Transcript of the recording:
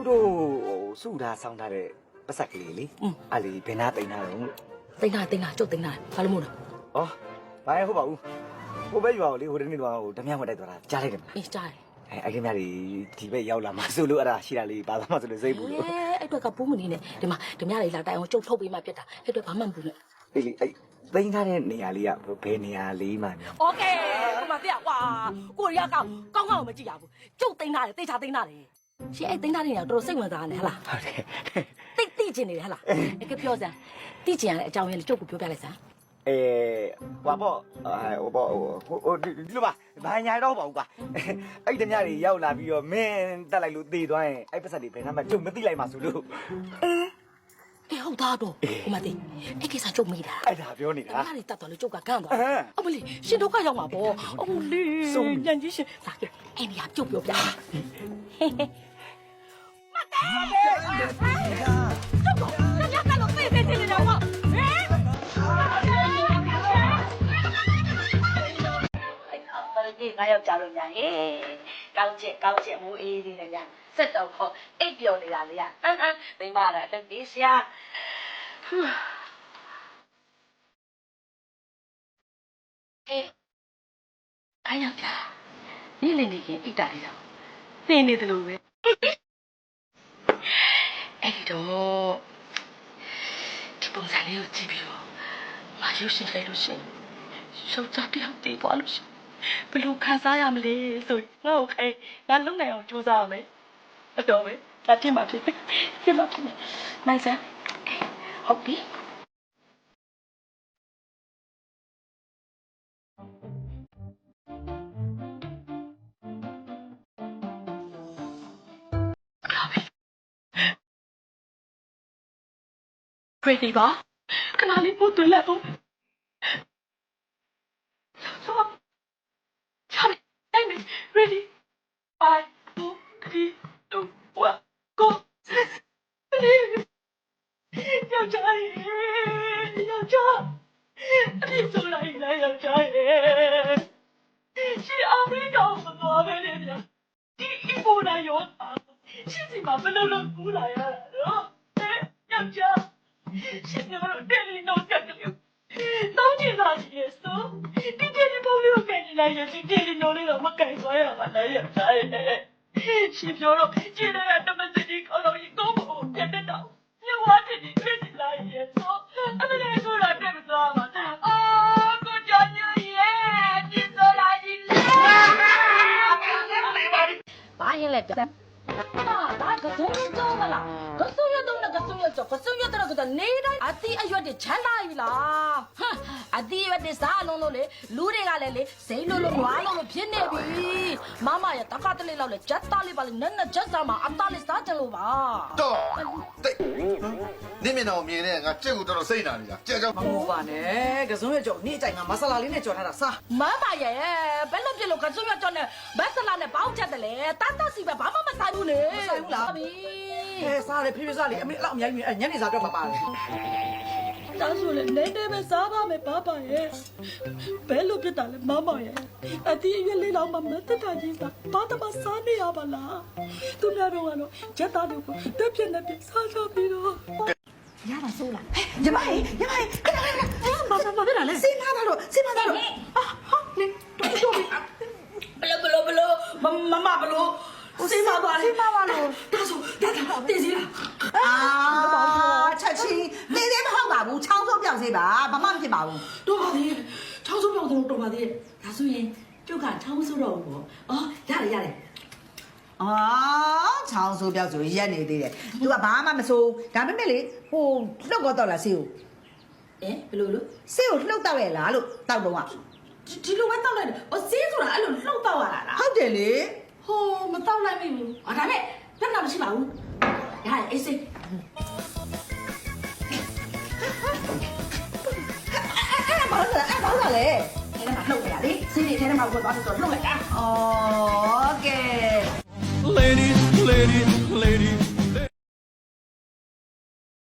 တို့စုထားဆောင်းထားတဲ့ပတ်ဆက်ကလေးလေအဲ့လေဘယ်နာတိန်ထားတော့တိန်တာကျုပ်တိန်တာဘာလို့မို့လဲဩဘာလဲဟုတ်ပါဘူးဟိုဘက်ရွာကိုလေဟိုတနေ့တော့ဓမြမတိုက်သွားတာကြားလိုက်တယ်မလားအေးကြားတယ်အဲ့ခင်ဗျားဒီဘက်ရောက်လာမှဆိုလို့အဲ့ဒါရှိတာလေးပါသွားမှဆိုလို့စိတ်ဘူးလို့အဲ့အတွက်ကပူးမနေနဲ့ဒီမှာဓမြလေးလာတိုင်အောင်ကျုပ်ထုတ်ပေးမှဖြစ်တာအဲ့အတွက်ဘာမှမပူနဲ့အေးလေအဲ့တိန်ထားတဲ့နေရာလေးကဘယ်နေရာလေးမှโอเคဟိုမှာပြကွာကိုရီးယားကောင်းမကြည့်ရဘူးကျုပ်တိန်ထားတယ်တိတ်ချတိန်ထားတယ်ရှင်အဲ့တိန်ထားတဲ့နေရာတော်တော်စိတ်ဝင်စားနေဟလားဟုတ်တယ်တိကျင်နေတယ်ဟလားအဲ့ကပြောစမ်းတိကျင်ရတဲ့အကြောင်းရင်းလေးကျုပ်ကိုပြောပြလိုက်စမ်းဟိုဒီလိုပါဘာညာတော့ပါဘူးကွာအဲ့တည်းညတွေရောက်လာပြီးတော့မင်းတက်လိုက်လို့သေသွားရင်အဲ့ပတ်စံတွေဘယ်နှမ်းမှကျုပ်မသိလိုက်ပါဆိုလို့အေးဟုတ်သားတော့ဟိုမှာတိအဲ့ကိစ္စကျုပ်မိတာအဲ့ဒါပြောနေတာအဲ့ဒါတွေတတ်တော်လေကျုပ်ကကန့်သွားအမလီရှင်ဒုက္ခရောက်မှာပေါ့အမလီညံကြီးရှင်ဒါကအဲ့ဒီဟာကျုပ်ပြောပြမတေငါယောက်ကြလို့ညာဟေးကောင်းချက်မိုးအေးသေးတယ်ညာစက်တော့ခေါ်အိပ်ပျော်နေတာလေသိမလားတက်ပြီးဆရာအေးအားယောက်ကြနေလေနေခင်အိတ်တာလေးတော့သင်နေတယ်လို့ပဲအဲ့ဒီတော့ဒီပုံစံလေးကိုကြည့်ပြီးတော့မရုပ်ရှင်လိုက်လို့ရှင်ရှုပ်သားတယောက်တည်သွားလို့ရှင်ဘယ်လိုခံစားရမလဲဆိုရင်ငါ့ကိုခိုင်းငါလုံနိုင်အောင်ကြိုးစားရမယ်အတော်ပဲဒါဖြစ်မှာဖြစ်နိုင်စမ်းဟုတ်ပြီready ပါခဏလေးပို့သွင်းလိုက်အောင်Ready? 5, 4, 3, 2, 1, go! ယောက်ျားရေယောက်ျားအဖြစ်ဆိုလိုက်လားယောက်ျားရေရှင်အမေကောင်းမသွားပဲလေဗျာဒီအီပိုနာရောရှင်စီမှာဘယ်လိုလုပ်ကူလာရတာနော်ယောက်ျားရှင်တို့တယ်လီနိုကကလေးတောင်းချင်တာကြီးရဲ့ဆိုဒီတယ်လီပုံလေးကိုကန်နေလိုက်ရင်ဒီတယ်လီနိုလေးတော့မကန်သွားရပါနဲ့ယောက်ျားရေရှင်ပြောတော့ကျင်းတဲ့တမစကြီးခေါ်လို့ရင်ကောင်းဖို့ပြတ်တဲ့တော့ညဝတ်တီတွေ့နေလိုက်ရဲ့ဆိုအဲ့ဒါလည်းကိုလာတက်မသွားပါနဲ့အော်ကိုကြောင်ညရဲ့ဒီဆိုလာကြီးလေဘာရင်လဲပြဒါကစုံစုံမလားကစုံရတော့ကစုံရတော့ကစုံရတော့ကနေတိုင်းအတိအရွက်တွေချမ်းသာပြီလားဟမ်အတိအရွက်တွေစားလုံးလို့လေလူတွေကလည်းလေစိမ့်လို့နွားလို့ဖြစ်နေပြီမမရဲ့တခါတလေလောက်လေဂျက်သားလေးပါလေနက်ဂျက်သားမှာအသားလေးစားကြလို့ပါတော့တိတ်နေမတော်မြင်တဲ့ငါကြက်ကိုတော်တော်စိတ်နာနေတာကြက်ကြောင့်မဟုတ်ပါနဲ့ကစုံရကြော်နေ့တိုင်းကမဆလာလေးနဲ့ကြော်ထားတာစားမမရဲ့ဘယ်လိုဖြစ်လို့ကစုံရကြော်နဲ့မဆလာနဲ့ပေါင်းချက်တယ်လေတတ်တစီပဲဘာမှမဆိုင်ဘူးလေမဆိုင်ဘူးလားစားလေဖေးစားလေအမေလောက်အများကြီးညနေစားတော့မပါတယ်ဒါဆိုလေနေနေပဲစားပါမယ်ပါပါရဲ့ဘယ်လိုဖြစ်တာလဲမမရဲ့အတီးအရွက်လေးလောက်မှမတက်တာကြီးစားဘာတမစားနေရပါလားသူများတော့ကတော့ချက်သားတွေကိုတက်ပြက်နေပြစားစားပြီးတော့ရတာဆိုးလားညီမကြီးခဏဘာဖြစ်တာလဲစင်းသားတော့ဟာနေတော့ဘလို့မမဘလို့စိမပါလေဒါဆိုဒါတင်စီလားချက်ချင်းနေသေးမဟုတ်ပါဘူးချောင်းစုပ်ပြောင်းစေပါဘာမှမဖြစ်ပါဘူးတော့ပါသေးချောင်းစုပ်ပြောင်းတော့ပါသေးဒါဆိုရင်ကျုပ်ကချောင်းစုပ်တော့ဘောအော်ရတယ်ချောင်းစုပ်ပြောင်းဆိုရက်နေသေးတယ်သူကဘာမှမဆိုးဒါပေမဲ့လေဟိုလှုပ်တော့လားဆေးကိုဘယ်လိုလို့ဆေးကိုလှုပ်တော့ရဲ့လားလို့တောက်တော့ဒီလိုပဲတောက်လိုက်တယ်ဆေးဆိုတာအဲ့လိုလှုပ်တော့ရတာလားဟုတ်တယ်လေဟိုမတောက်လိုက်မိဘူးဒါပေမဲ့လက်နာမရှိပါဘူးရတယ်အေးစိဘာလို့လဲအဲ့မှာလှုပ်ရလေစီးနေထဲမှာသွားတော့လှုပ်လိုက်တာโอเคladies